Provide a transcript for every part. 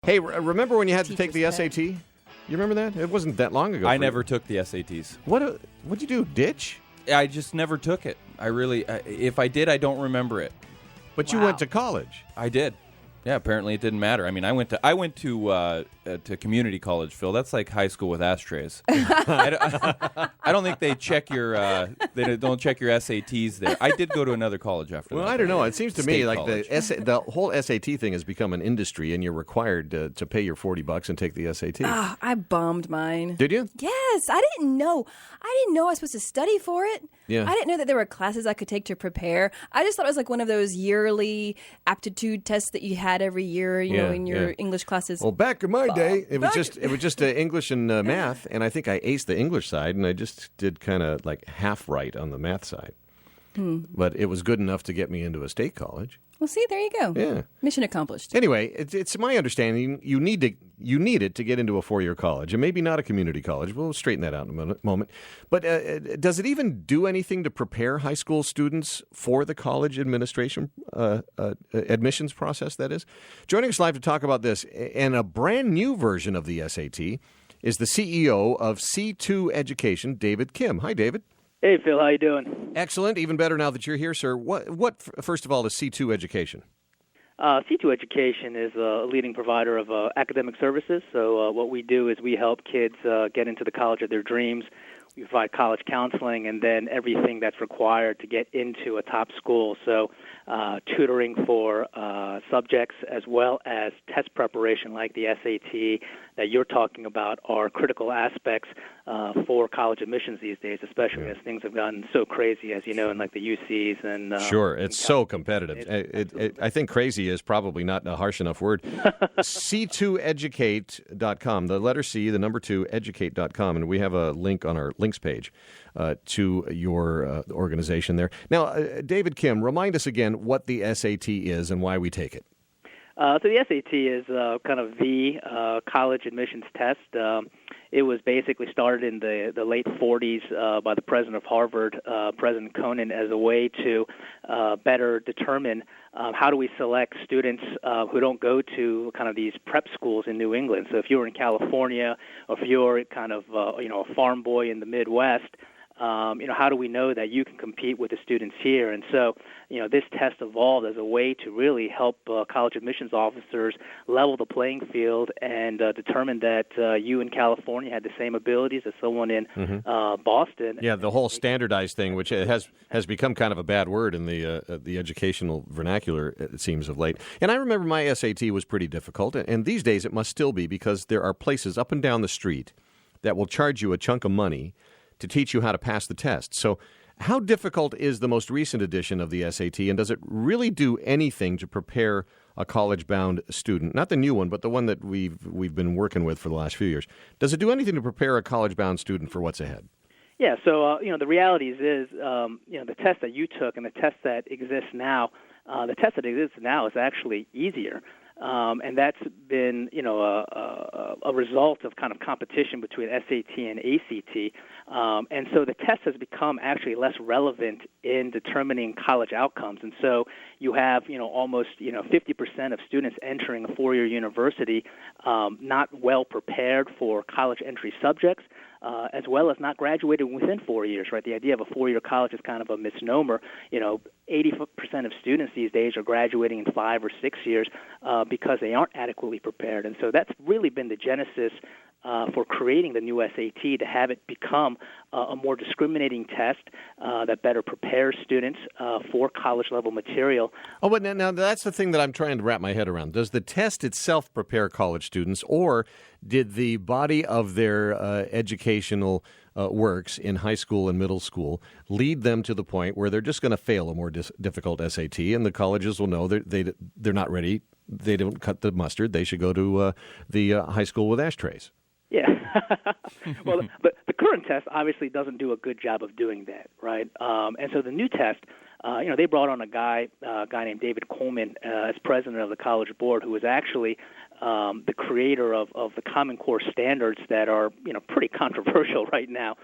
Hey, remember when you had to take the Teacher's SAT? You remember that? It wasn't that long ago. I for you. never took the SATs. What'd you do? Ditch? I just never took it. If I did, I don't remember it. But you went to college. I did. Yeah, apparently it didn't matter. I mean, I went to community college, Phil. That's like high school with ashtrays. I don't think they check your they don't check your SATs there. I did go to another college after that. Well, I don't know. It seems to me State like college. the whole SAT thing has become an industry, and you're required to pay your $40 and take the SAT. I bombed mine. Did you? Yes, I didn't know. I didn't know I was supposed to study for it. Yeah. I didn't know that there were classes I could take to prepare. I just thought it was like one of those yearly aptitude tests that you had every year, you know, in your English classes. Well, back in my day, it was just English and math, and I think I aced the English side, and I just did kind of like half right on the math side. But it was good enough to get me into a state college. Well, see, there you go. Yeah. Mission accomplished. Anyway, it's my understanding you need it to get into a four-year college, and maybe not a community college. We'll straighten that out in a moment. But does it even do anything to prepare high school students for the college administration admissions process, that is? Joining us live to talk about this and a brand new version of the SAT is the CEO of C2 Education, David Kim. Hi, David. Hey, Phil, how you doing? Excellent. Even better now that you're here, sir. What first of all, is C2 Education? C2 Education is a leading provider of academic services. So what we do is we help kids get into the college of their dreams. We provide college counseling and then everything that's required to get into a top school. So tutoring for subjects as well as test preparation like the SAT that you're talking about are critical aspects for college admissions these days, especially as things have gotten so crazy, as you know, in like the UCs and sure, it's so competitive. I think crazy is probably not a harsh enough word. C2educate.com, the letter C, the number 2, educate.com, and we have a link on our links page to your organization there. Now, David Kim, remind us again what the SAT is and why we take it. So the SAT is kind of the college admissions test. It was basically started in the late 40s by the president of Harvard, President Conan, as a way to better determine how do we select students who don't go to kind of these prep schools in New England. So if you're in California, or if you're kind of a farm boy in the Midwest, how do we know that you can compete with the students here? And so, this test evolved as a way to really help college admissions officers level the playing field and determine that you in California had the same abilities as someone in Boston. Yeah, the whole standardized thing, which has become kind of a bad word in the educational vernacular, it seems, of late. And I remember my SAT was pretty difficult, and these days it must still be, because there are places up and down the street that will charge you a chunk of money to teach you how to pass the test. So how difficult is the most recent edition of the SAT, and does it really do anything to prepare a college-bound student? Not the new one, but the one that we've been working with for the last few years. Does it do anything to prepare a college-bound student for what's ahead? Yeah, so, the reality is, the test that you took and the test that exists now, the test that exists now is actually easier. And that's been, a result of kind of competition between SAT and ACT. And so the test has become actually less relevant in determining college outcomes. And so you have, almost, 50% of students entering a four-year university not well prepared for college entry subjects, as well as not graduated within 4 years, right? The idea of a four-year college is kind of a misnomer. 80% of students these days are graduating in 5 or 6 years because they aren't adequately prepared. And so that's really been the genesis for creating the new SAT, to have it become a more discriminating test that better prepares students for college-level material. Oh, but now that's the thing that I'm trying to wrap my head around. Does the test itself prepare college students, or did the body of their educational works in high school and middle school lead them to the point where they're just going to fail a more difficult SAT, and the colleges will know they're not ready, they don't cut the mustard, they should go to the high school with ashtrays? Yeah. Well, the current test obviously doesn't do a good job of doing that, right? And so the new test, they brought on a guy named David Coleman as president of the College Board, who was actually the creator of the Common Core standards that are, pretty controversial right now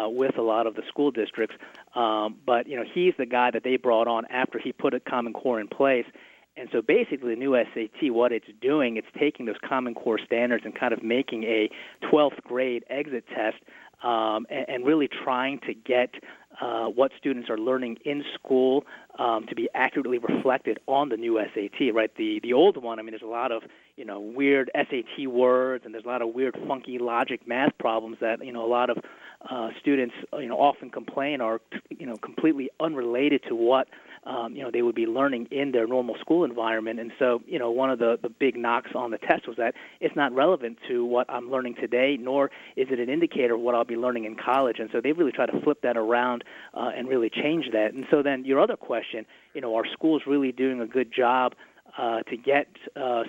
with a lot of the school districts. But, he's the guy that they brought on after he put a Common Core in place. And so basically the new SAT, what it's doing, it's taking those Common Core standards and kind of making a 12th grade exit test and really trying to get what students are learning in school to be accurately reflected on the new SAT, right? The old one, I mean, there's a lot of, weird SAT words, and there's a lot of weird, funky logic math problems that, a lot of students, often complain are, completely unrelated to what, they would be learning in their normal school environment. And so, one of the big knocks on the test was that it's not relevant to what I'm learning today, nor is it an indicator of what I'll be learning in college. And so they really try to flip that around and really change that. And so then your other question, are schools really doing a good job to get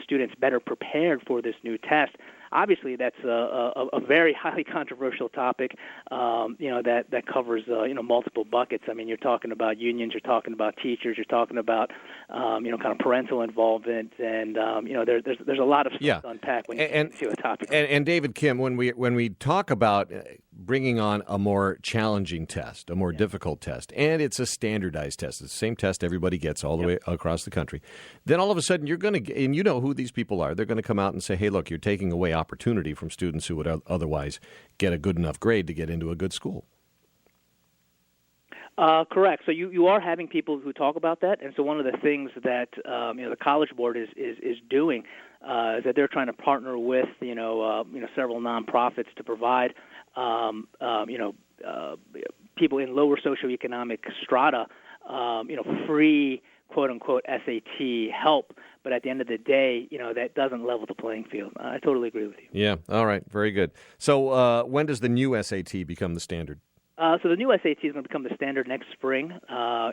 students better prepared for this new test? Obviously, that's a very highly controversial topic, that covers, multiple buckets. I mean, you're talking about unions, you're talking about teachers, you're talking about, kind of parental involvement, and, there's a lot of stuff to unpack when you get into a topic. And David Kim, when we talk about bringing on a more challenging test, a more difficult test, and it's a standardized test, it's the same test everybody gets all the way across the country, then all of a sudden you're going to, and you know who these people are, they're going to come out and say, hey, look, you're taking away opportunity from students who would otherwise get a good enough grade to get into a good school. Correct. So you are having people who talk about that, and so one of the things that the College Board is doing is that they're trying to partner with several nonprofits to provide people in lower socioeconomic strata free quote unquote SAT help. But at the end of the day, that doesn't level the playing field. I totally agree with you. Yeah. All right. Very good. So when does the new SAT become the standard? So the new SAT is going to become the standard next spring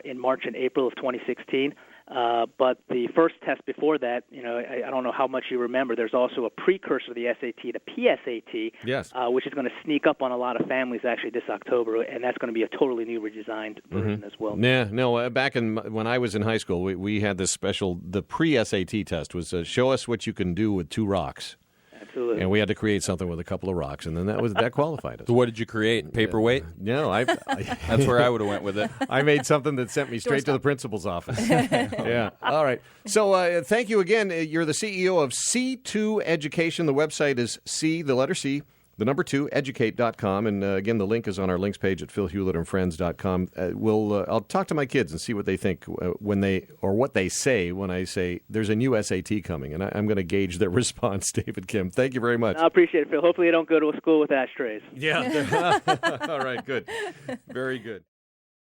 in March and April of 2016. But the first test before that, I don't know how much you remember, there's also a precursor to the SAT, the PSAT, yes, which is going to sneak up on a lot of families actually this October, and that's going to be a totally new redesigned version as well. Yeah, no, back when I was in high school, we had this special, the pre-SAT test was show us what you can do with 2 rocks. Absolutely. And we had to create something with a couple of rocks, and then that qualified us. So what did you create? Paperweight? No, That's where I would have went with it. I made something that sent me straight to the principal's office. Yeah. All right. So thank you again. You're the CEO of C2 Education. The website is the letter C, the number 2, educate.com. And again, the link is on our links page at philhewlettandfriends.com. I'll talk to my kids and see what they think what they say when I say there's a new SAT coming. And I'm going to gauge their response, David Kim. Thank you very much. I appreciate it, Phil. Hopefully they don't go to a school with ashtrays. Yeah. All right. Good. Very good.